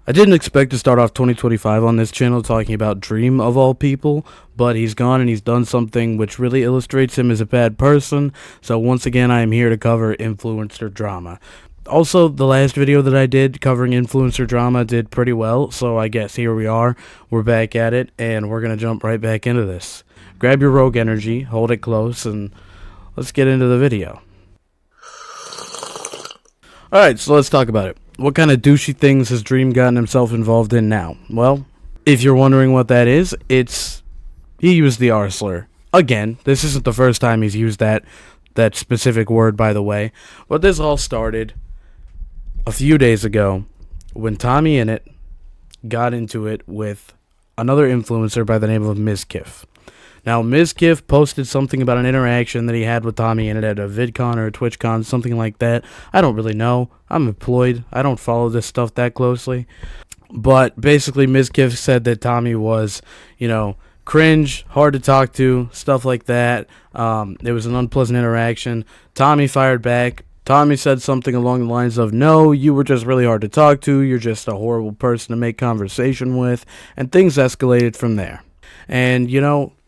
I didn't expect to start off 2025 on this channel talking about Dream of all people, but he's gone and he's done something which really illustrates him as a bad person, so once again I am here to cover influencer drama. Also, the last video that I did covering influencer drama did pretty well, so I guess here we are, we're back at it, and we're going to jump right back into this. Grab your rogue energy, hold it close, and let's get into the video. Alright, so let's talk about it. What kind of douchey things has Dream gotten himself involved in now? Well, if you're wondering what that is, he used the R slur. Again, this isn't the first time he's used that specific word, by the way. But this all started a few days ago when Tommy Innit got into it with another influencer by the name of Ms. Kiff. Now, Ms. Kiff posted something about an interaction that he had with Tommy Innit at a VidCon or a TwitchCon, something like that. I don't really know. I'm employed. I don't follow this stuff that closely. But basically, Ms. Kiff said that Tommy was, cringe, hard to talk to, stuff like that. It was an unpleasant interaction. Tommy fired back. Tommy said something along the lines of, "No, you were just really hard to talk to. You're just a horrible person to make conversation with." And things escalated from there. And,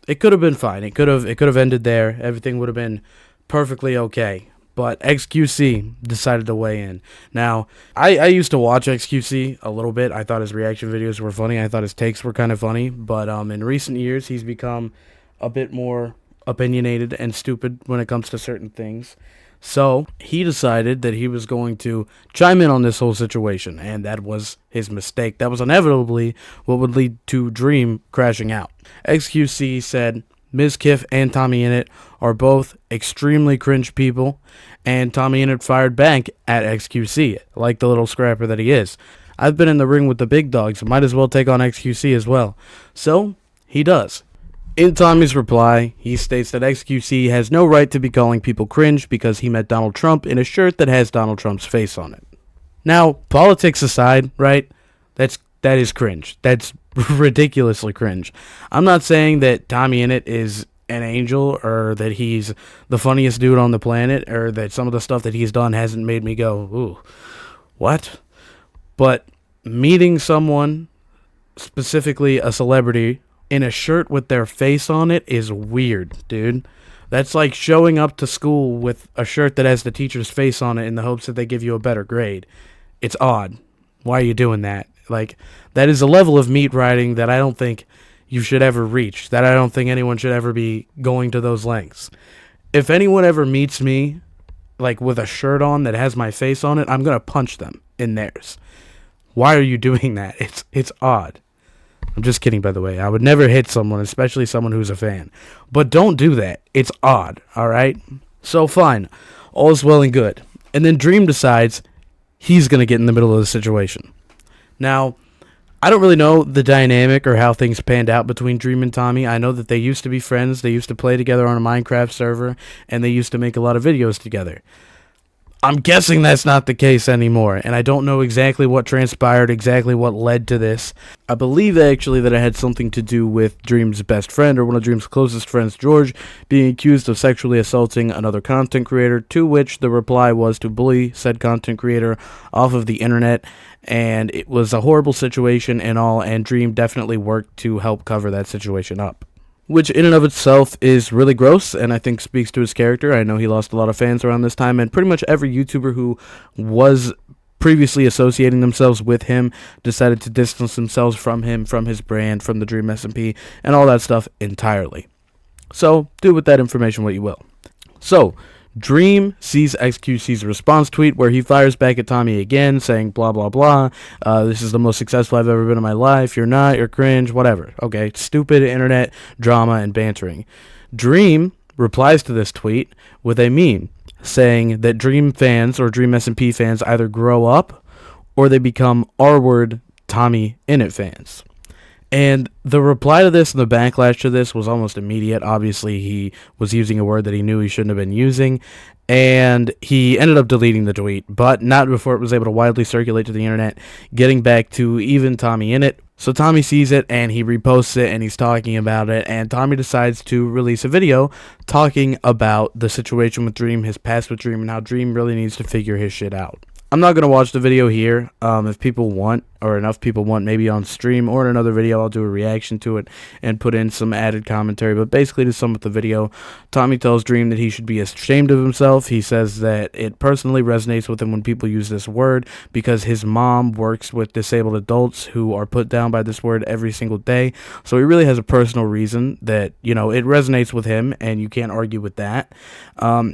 it could have been fine. It could have ended there. Everything would have been perfectly okay. But XQC decided to weigh in. Now, I used to watch XQC a little bit. I thought his reaction videos were funny. I thought his takes were kind of funny. But in recent years, he's become a bit more opinionated and stupid when it comes to certain things. So he decided that he was going to chime in on this whole situation, and that was his mistake. That was inevitably what would lead to Dream crashing out. XQC said Ms. Kiff and Tommy Innit are both extremely cringe people, and Tommy Innit fired back at XQC, like the little scrapper that he is. I've been in the ring with the big dogs, might as well take on XQC as well. So he does. In Tommy's reply, he states that XQC has no right to be calling people cringe because he met Donald Trump in a shirt that has Donald Trump's face on it. Now, politics aside, right, that is cringe. That's ridiculously cringe. I'm not saying that Tommy Innit is an angel or that he's the funniest dude on the planet or that some of the stuff that he's done hasn't made me go, ooh, what? But meeting someone, specifically a celebrity, in a shirt with their face on it is weird, dude. That's like showing up to school with a shirt that has the teacher's face on it in the hopes that they give you a better grade. It's odd. Why are you doing that? Like, that is a level of meat riding that I don't think you should ever reach, that I don't think anyone should ever be going to those lengths. If anyone ever meets me, like, with a shirt on that has my face on it, I'm gonna punch them in theirs. Why are you doing that? It's odd. I'm just kidding, by the way. I would never hit someone, especially someone who's a fan. But don't do that. It's odd, alright? So fine. All is well and good. And then Dream decides he's going to get in the middle of the situation. Now, I don't really know the dynamic or how things panned out between Dream and Tommy. I know that they used to be friends. They used to play together on a Minecraft server. And they used to make a lot of videos together. I'm guessing that's not the case anymore, and I don't know exactly what transpired, exactly what led to this. I believe actually that it had something to do with Dream's best friend, or one of Dream's closest friends, George, being accused of sexually assaulting another content creator, to which the reply was to bully said content creator off of the internet, and it was a horrible situation and all, and Dream definitely worked to help cover that situation up. Which in and of itself is really gross, and I think speaks to his character. I know he lost a lot of fans around this time, and pretty much every YouTuber who was previously associating themselves with him decided to distance themselves from him, from his brand, from the Dream SMP, and all that stuff entirely. So, do with that information what you will. So, Dream sees XQC's response tweet where he fires back at Tommy again, saying blah blah blah, this is the most successful I've ever been in my life, you're not, you're cringe, whatever. Okay, stupid internet drama and bantering. Dream replies to this tweet with a meme saying that Dream fans or Dream SMP fans either grow up or they become R-word Tommy Innit fans. And the reply to this and the backlash to this was almost immediate. Obviously, he was using a word that he knew he shouldn't have been using, and he ended up deleting the tweet, but not before it was able to widely circulate to the internet, getting back to even Tommy Innit. So Tommy sees it, and he reposts it, and he's talking about it, and Tommy decides to release a video talking about the situation with Dream, his past with Dream, and how Dream really needs to figure his shit out. I'm not going to watch the video here. If people want, or enough people want, maybe on stream or in another video, I'll do a reaction to it and put in some added commentary. But basically, to sum up the video, Tommy tells Dream that he should be ashamed of himself. He says that it personally resonates with him when people use this word because his mom works with disabled adults who are put down by this word every single day. So he really has a personal reason that, it resonates with him, and you can't argue with that.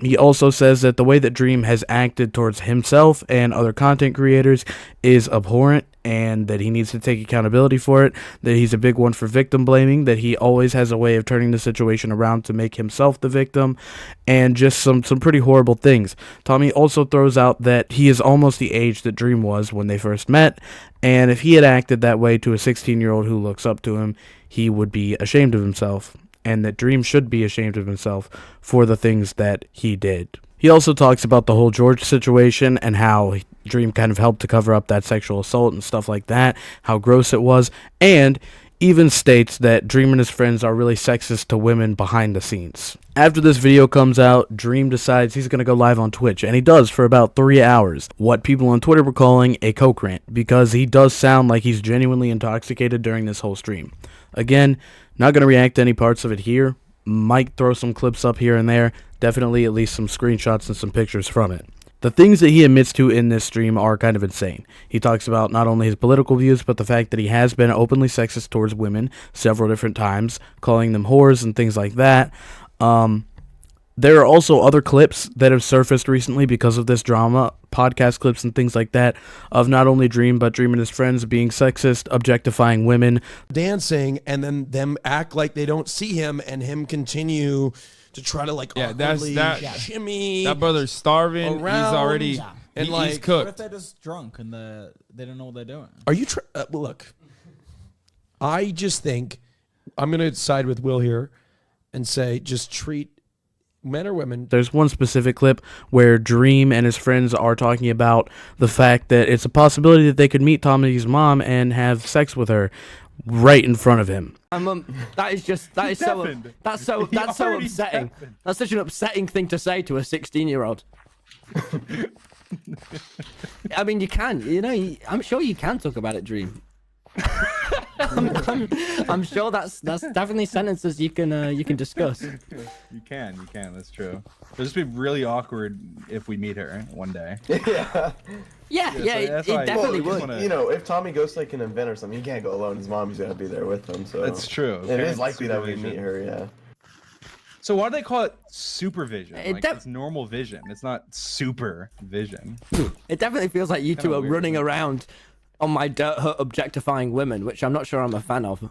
He also says that the way that Dream has acted towards himself and other content creators is abhorrent, and that he needs to take accountability for it, that he's a big one for victim blaming, that he always has a way of turning the situation around to make himself the victim, and just some pretty horrible things. Tommy also throws out that he is almost the age that Dream was when they first met, and if he had acted that way to a 16-year-old who looks up to him, he would be ashamed of himself, and that Dream should be ashamed of himself for the things that he did. He also talks about the whole George situation and how Dream kind of helped to cover up that sexual assault and stuff like that, how gross it was, and even states that Dream and his friends are really sexist to women behind the scenes. After this video comes out, Dream decides he's going to go live on Twitch, and he does for about 3 hours, what people on Twitter were calling a coke rant, because he does sound like he's genuinely intoxicated during this whole stream. Again, not going to react to any parts of it here, might throw some clips up here and there, definitely at least some screenshots and some pictures from it. The things that he admits to in this stream are kind of insane. He talks about not only his political views, but the fact that he has been openly sexist towards women several different times, calling them whores and things like that. There are also other clips that have surfaced recently because of this drama, podcast clips and things like that, of not only Dream, but Dream and his friends being sexist, objectifying women. Dancing, and then them act like they don't see him, and him continue to try to awkwardly shimmy. That brother's starving. Around. He's already and he's cooked. What if they're just drunk and they don't know what they're doing? Are you? Well, look, I just think I'm gonna side with Will here and say just treat men or women. There's one specific clip where Dream and his friends are talking about the fact that it's a possibility that they could meet Tommy's mom and have sex with her right in front of him. That is so upsetting. That's such an upsetting thing to say to a 16-year-old. I mean, I'm sure you can talk about it, Dream. I'm sure that's definitely sentences you can discuss. You can. That's true. It'll just be really awkward if we meet her one day. Yeah, it definitely would. If Tommy goes to an event or something, he can't go alone. His mom's gonna be there with him. So that's true. It is likely that we meet her. Yeah. So why do they call it supervision? It's normal vision. It's not supervision. It definitely feels like you two are running around on my dirt hut objectifying women, which I'm not sure I'm a fan of.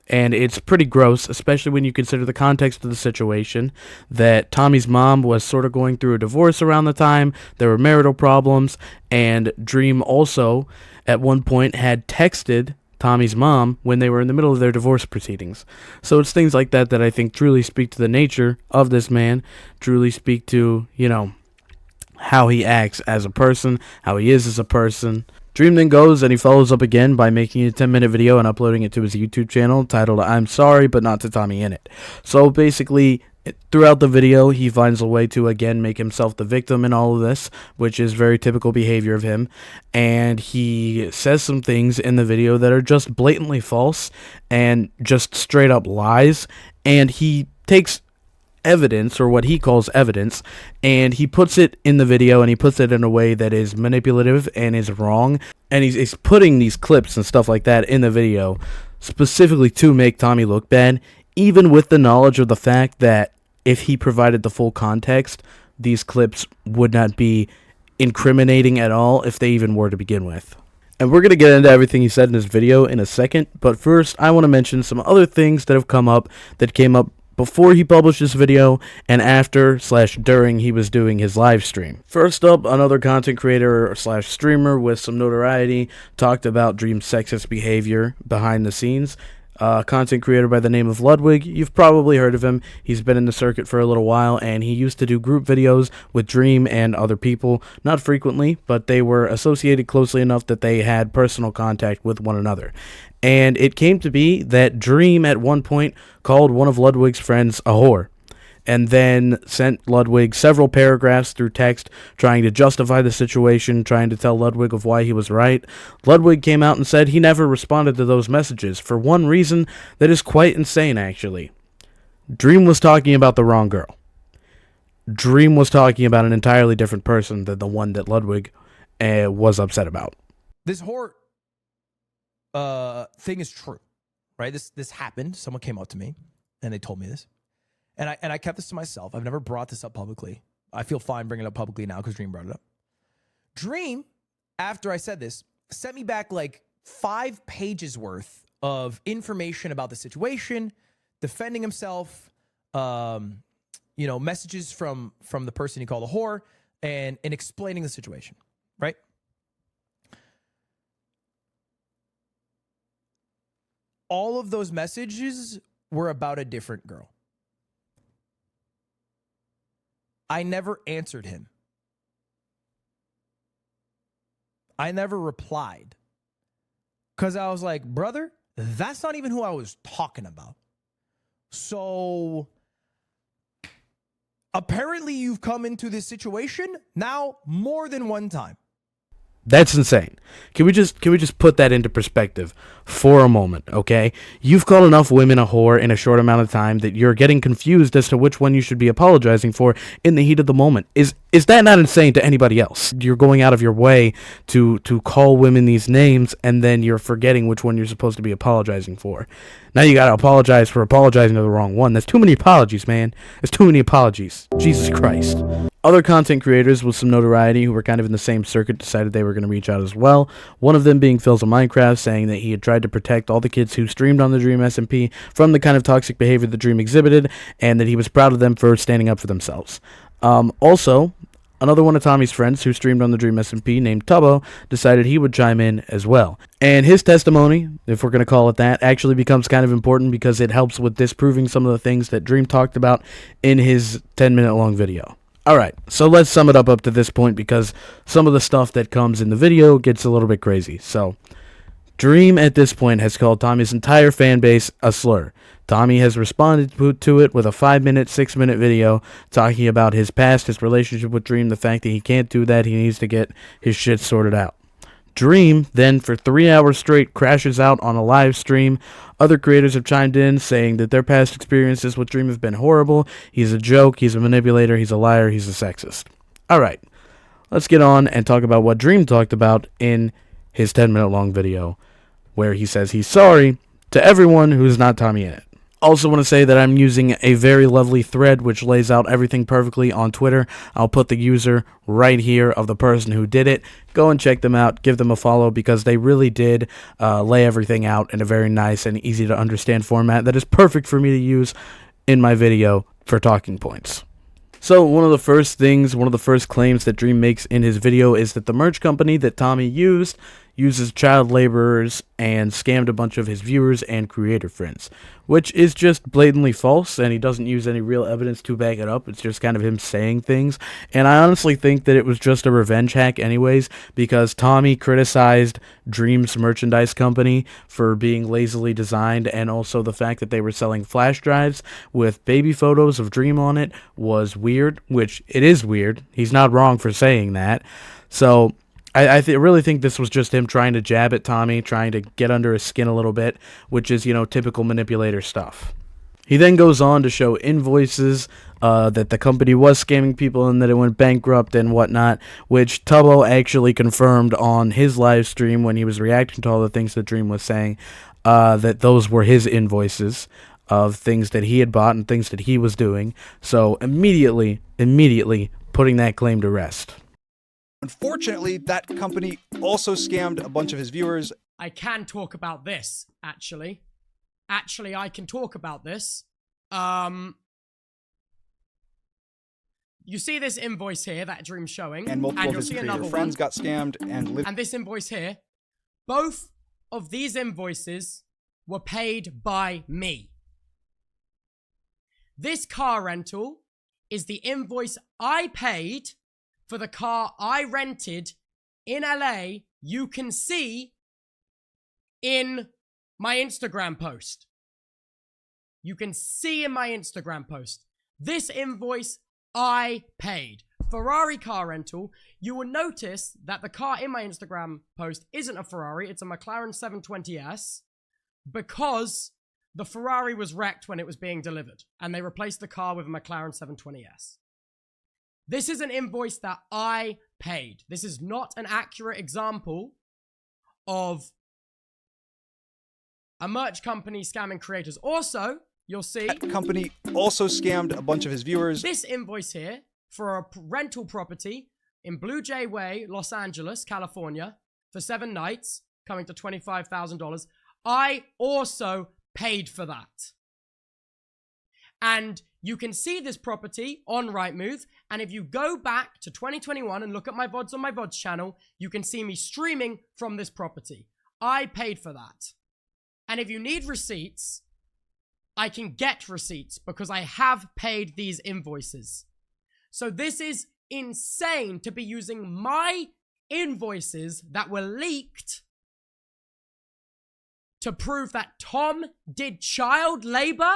And it's pretty gross, especially when you consider the context of the situation, that Tommy's mom was sort of going through a divorce around the time, there were marital problems, and Dream also, at one point, had texted Tommy's mom when they were in the middle of their divorce proceedings. So it's things like that that I think truly speak to the nature of this man, truly speak to, how he acts as a person, how he is as a person. Dream then goes and he follows up again by making a 10-minute video and uploading it to his YouTube channel titled "I'm Sorry, but Not to Tommy in It." So basically, throughout the video, he finds a way to again make himself the victim in all of this, which is very typical behavior of him. And he says some things in the video that are just blatantly false and just straight up lies. And he takes evidence, or what he calls evidence, and he puts it in the video, and he puts it in a way that is manipulative and is wrong, and he's putting these clips and stuff like that in the video specifically to make Tommy look bad, even with the knowledge of the fact that if he provided the full context, these clips would not be incriminating at all if they even were to begin with. And we're going to get into everything he said in this video in a second, but first I want to mention some other things that have come up that came up before he published this video and after/during he was doing his live stream. First up, another content creator/streamer with some notoriety talked about Dream's sexist behavior behind the scenes. Content creator by the name of Ludwig. You've probably heard of him. He's been in the circuit for a little while, and he used to do group videos with Dream and other people. Not frequently, but they were associated closely enough that they had personal contact with one another. And it came to be that Dream at one point called one of Ludwig's friends a whore. and then sent Ludwig several paragraphs through text trying to justify the situation, trying to tell Ludwig of why he was right. Ludwig came out and said he never responded to those messages for one reason that is quite insane, actually. Dream was talking about the wrong girl. Dream was talking about an entirely different person than the one that Ludwig was upset about. This whore thing is true, right? This happened. Someone came up to me and they told me this, and I kept this to myself. I've never brought this up publicly. I feel fine bringing it up publicly now because Dream brought it up. Dream, after I said this, sent me back like 5 pages worth of information about the situation, defending himself, messages from the person he called a whore, and explaining the situation, right? All of those messages were about a different girl. I never answered him. I never replied. Because I was like, brother, that's not even who I was talking about. So apparently you've come into this situation now more than one time. That's insane. Can we just put that into perspective for a moment, okay? You've called enough women a whore in a short amount of time that you're getting confused as to which one you should be apologizing for in the heat of the moment. Is that not insane to anybody else? You're going out of your way to call women these names, and then you're forgetting which one you're supposed to be apologizing for. Now you gotta apologize for apologizing to the wrong one. That's too many apologies, man. There's too many apologies. Jesus Christ. Other content creators with some notoriety who were kind of in the same circuit decided they were going to reach out as well. One of them being Phil's of Minecraft, saying that he had tried to protect all the kids who streamed on the Dream SMP from the kind of toxic behavior the Dream exhibited, and that he was proud of them for standing up for themselves. Also, another one of Tommy's friends who streamed on the Dream SMP named Tubbo decided he would chime in as well. And his testimony, if we're going to call it that, actually becomes kind of important because it helps with disproving some of the things that Dream talked about in his 10-minute long video. Alright, so let's sum it up to this point because some of the stuff that comes in the video gets a little bit crazy. So, Dream at this point has called Tommy's entire fan base a slur. Tommy has responded to it with a 5-minute, 6-minute video talking about his past, his relationship with Dream, the fact that he can't do that, he needs to get his shit sorted out. Dream then, for 3 hours straight, crashes out on a live stream. Other creators have chimed in, saying that their past experiences with Dream have been horrible. He's a joke, he's a manipulator, he's a liar, he's a sexist. Alright, let's get on and talk about what Dream talked about in his 10-minute long video, where he says he's sorry to everyone who's not Tommy in it. Also want to say that I'm using a very lovely thread which lays out everything perfectly on Twitter. I'll put the user right here of the person who did it. Go and check them out. Give them a follow because they really did lay everything out in a very nice and easy to understand format that is perfect for me to use in my video for talking points. So one of the first claims that Dream makes in his video is that the merch company that Tommy uses child laborers and scammed a bunch of his viewers and creator friends, which is just blatantly false, and he doesn't use any real evidence to back it up. It's just kind of him saying things, and I honestly think that it was just a revenge hack anyways, because Tommy criticized Dream's merchandise company for being lazily designed, and also the fact that they were selling flash drives with baby photos of Dream on it was weird, which it is weird. He's not wrong for saying that. So I really think this was just him trying to jab at Tommy, trying to get under his skin a little bit, which is, typical manipulator stuff. He then goes on to show invoices that the company was scamming people and that it went bankrupt and whatnot, which Tubbo actually confirmed on his live stream when he was reacting to all the things that Dream was saying, that those were his invoices of things that he had bought and things that he was doing. So immediately putting that claim to rest. Unfortunately, that company also scammed a bunch of his viewers. I can talk about this, actually. Actually, I can talk about this. You see this invoice here that Dream's showing, And multiple of his creator friends got scammed and this invoice here. Both of these invoices were paid by me. This car rental is the invoice I paid for the car I rented in LA. You can see in my Instagram post. You can see in my Instagram post. This invoice I paid. Ferrari car rental. You will notice that the car in my Instagram post isn't a Ferrari. It's a McLaren 720S because the Ferrari was wrecked when it was being delivered and they replaced the car with a McLaren 720S. This is an invoice that I paid. This is not an accurate example of a merch company scamming creators. Also, you'll see That company also scammed a bunch of his viewers. this invoice here for a rental property in Blue Jay Way, Los Angeles, California, for 7 nights, coming to $25,000. I also paid for that. And you can see this property on Rightmove. And if you go back to 2021 and look at my VODs on my VODs channel, you can see me streaming from this property. I paid for that. And if you need receipts, I can get receipts because I have paid these invoices. So this is insane to be using my invoices that were leaked to prove that Tom did child labor.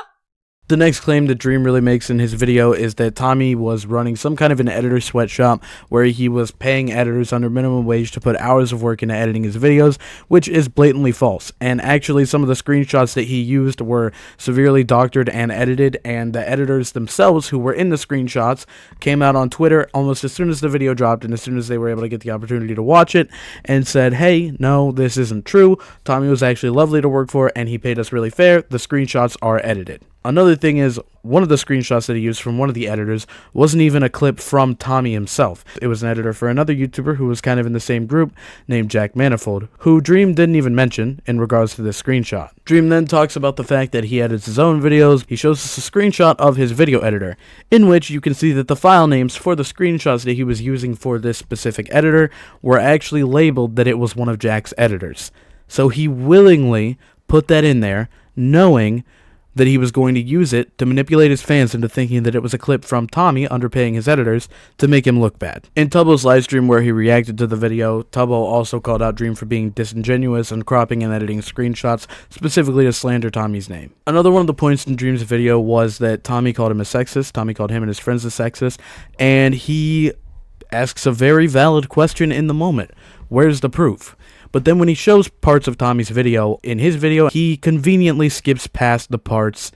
The next claim that Dream really makes in his video is that Tommy was running some kind of an editor sweatshop where he was paying editors under minimum wage to put hours of work into editing his videos, which is blatantly false. And actually, some of the screenshots that he used were severely doctored and edited, and the editors themselves who were in the screenshots came out on Twitter almost as soon as the video dropped and as soon as they were able to get the opportunity to watch it and said, hey, no, this isn't true. Tommy was actually lovely to work for and he paid us really fair. The screenshots are edited. Another thing is, one of the screenshots that he used from one of the editors wasn't even a clip from Tommy himself. It was an editor for another YouTuber who was kind of in the same group named Jack Manifold, who Dream didn't even mention in regards to this screenshot. Dream then talks about the fact that he edits his own videos. He shows us a screenshot of his video editor, in which you can see that the file names for the screenshots that he was using for this specific editor were actually labeled that it was one of Jack's editors. So he willingly put that in there, knowing that he was going to use it to manipulate his fans into thinking that it was a clip from Tommy underpaying his editors to make him look bad. In Tubbo's livestream where he reacted to the video, Tubbo also called out Dream for being disingenuous and cropping and editing screenshots specifically to slander Tommy's name. Another one of the points in Dream's video was that Tommy called him a sexist, Tommy called him and his friends a sexist, and he asks a very valid question in the moment. Where's the proof? But then when he shows parts of Tommy's video, in his video, he conveniently skips past the parts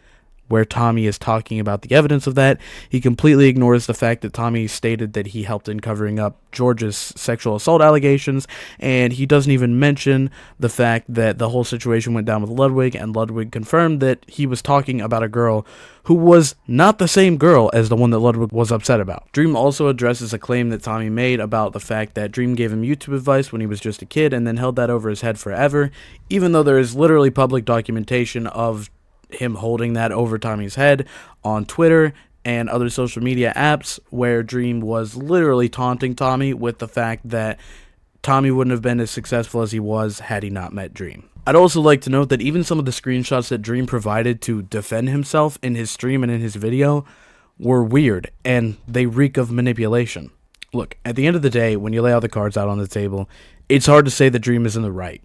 where Tommy is talking about the evidence of that. He completely ignores the fact that Tommy stated that he helped in covering up George's sexual assault allegations, and he doesn't even mention the fact that the whole situation went down with Ludwig, and Ludwig confirmed that he was talking about a girl who was not the same girl as the one that Ludwig was upset about. Dream also addresses a claim that Tommy made about the fact that Dream gave him YouTube advice when he was just a kid and then held that over his head forever, even though there is literally public documentation of him holding that over Tommy's head on Twitter and other social media apps where Dream was literally taunting Tommy with the fact that Tommy wouldn't have been as successful as he was had he not met Dream. I'd also like to note that even some of the screenshots that Dream provided to defend himself in his stream and in his video were weird, and they reek of manipulation. Look, at the end of the day, when you lay all the cards out on the table, it's hard to say that Dream is in the right.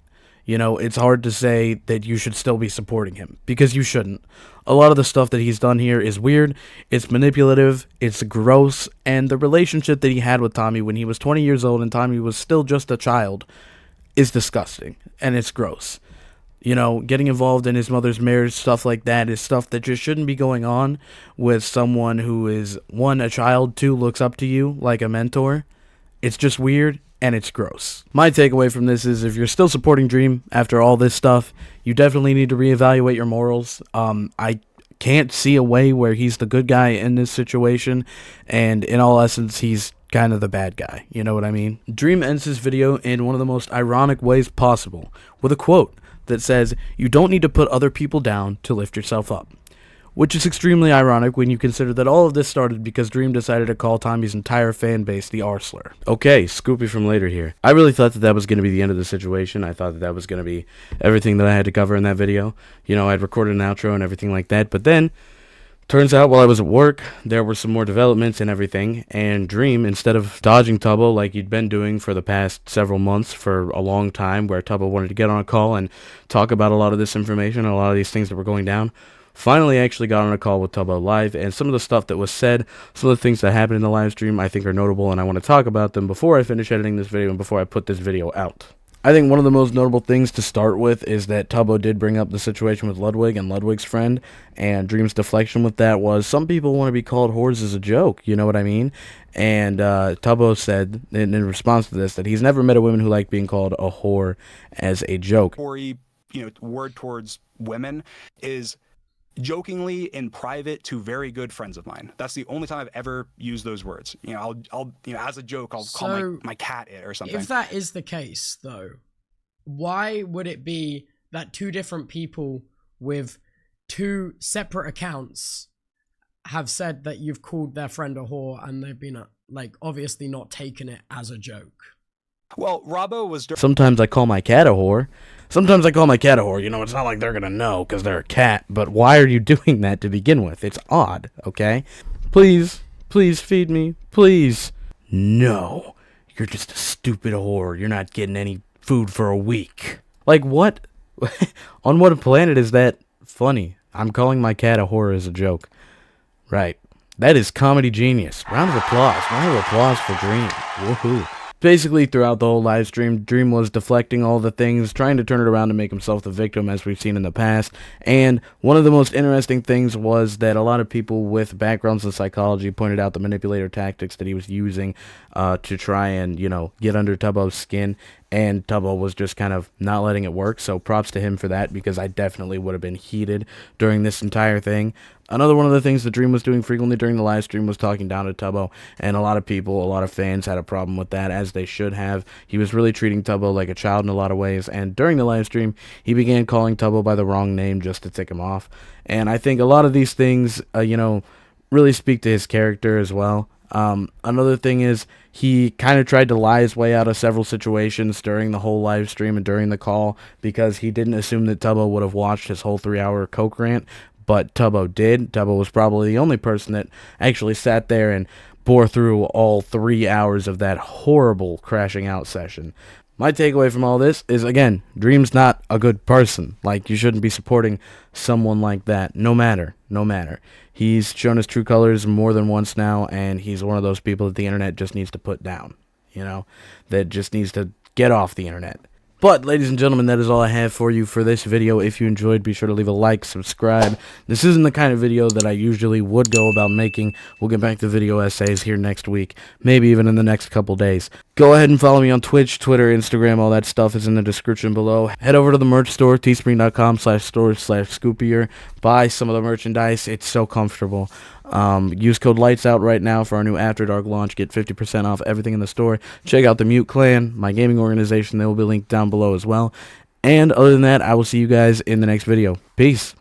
You know, it's hard to say that you should still be supporting him, because you shouldn't. A lot of the stuff that he's done here is weird, it's manipulative, it's gross, and the relationship that he had with Tommy when he was 20 years old and Tommy was still just a child is disgusting, and it's gross. You know, getting involved in his mother's marriage, stuff like that, is stuff that just shouldn't be going on with someone who is, 1, a child, 2, looks up to you like a mentor. It's just weird. And it's gross. My takeaway from this is if you're still supporting Dream after all this stuff, you definitely need to reevaluate your morals. I can't see a way where he's the good guy in this situation, and in all essence, he's kind of the bad guy. You know what I mean? Dream ends his video in one of the most ironic ways possible, with a quote that says, "You don't need to put other people down to lift yourself up." Which is extremely ironic when you consider that all of this started because Dream decided to call Tommy's entire fan base the R-slur. Okay, Scoopy from later here. I really thought that was going to be the end of the situation. I thought that was going to be everything that I had to cover in that video. You know, I'd recorded an outro and everything like that, but then turns out while I was at work, there were some more developments and everything, and Dream, instead of dodging Tubbo like he'd been doing for the past several months for a long time, where Tubbo wanted to get on a call and talk about a lot of this information and a lot of these things that were going down, finally actually got on a call with Tubbo live, and some of the stuff that was said, some of the things that happened in the live stream I think are notable, and I want to talk about them before I finish editing this video and before I put this video out. I think one of the most notable things to start with is that Tubbo did bring up the situation with Ludwig and Ludwig's friend, and Dream's deflection with that was, some people want to be called whores as a joke, you know what I mean? And Tubbo said, in response to this, that he's never met a woman who liked being called a whore as a joke. Word towards women is jokingly in private to very good friends of mine. That's the only time I've ever used those words. I'll as a joke, I'll call my cat it or something. If that is the case, though, why would it be that two different people with two separate accounts have said that you've called their friend a whore and they've been obviously not taken it as a joke? Well, Robbo was... Sometimes I call my cat a whore. Sometimes I call my cat a whore. It's not like they're going to know because they're a cat. But why are you doing that to begin with? It's odd, okay? Please feed me. Please. No. You're just a stupid whore. You're not getting any food for a week. Like, what? On what planet is that funny? I'm calling my cat a whore as a joke. Right. That is comedy genius. Round of applause. Round of applause for Dream. Woohoo. Basically, throughout the whole live stream, Dream was deflecting all the things, trying to turn it around to make himself the victim, as we've seen in the past. And one of the most interesting things was that a lot of people with backgrounds in psychology pointed out the manipulator tactics that he was using to try and, get under Tubbo's skin. And Tubbo was just kind of not letting it work, so props to him for that, because I definitely would have been heated during this entire thing. Another one of the things that Dream was doing frequently during the live stream was talking down to Tubbo, and a lot of people, a lot of fans had a problem with that, as they should have. He was really treating Tubbo like a child in a lot of ways, and during the live stream, he began calling Tubbo by the wrong name just to tick him off. And I think a lot of these things, really speak to his character as well. Another thing is, he kind of tried to lie his way out of several situations during the whole live stream and during the call, because he didn't assume that Tubbo would have watched his whole 3-hour Coke rant, but Tubbo did. Tubbo was probably the only person that actually sat there and bore through all 3 hours of that horrible crashing out session. My takeaway from all this is, again, Dream's not a good person. You shouldn't be supporting someone like that, no matter. He's shown his true colors more than once now, and he's one of those people that the internet just needs to put down, that just needs to get off the internet. But, ladies and gentlemen, that is all I have for you for this video. If you enjoyed, be sure to leave a like, subscribe. This isn't the kind of video that I usually would go about making. We'll get back to video essays here next week, maybe even in the next couple days. Go ahead and follow me on Twitch, Twitter, Instagram. All that stuff is in the description below. Head over to the merch store, teespring.com/store/scoopier. Buy some of the merchandise. It's so comfortable. Use code LIGHTSOUT right now for our new After Dark launch. Get 50% off everything in the store. Check out the Mute Clan, my gaming organization. They will be linked down below as well. And other than that, I will see you guys in the next video. Peace.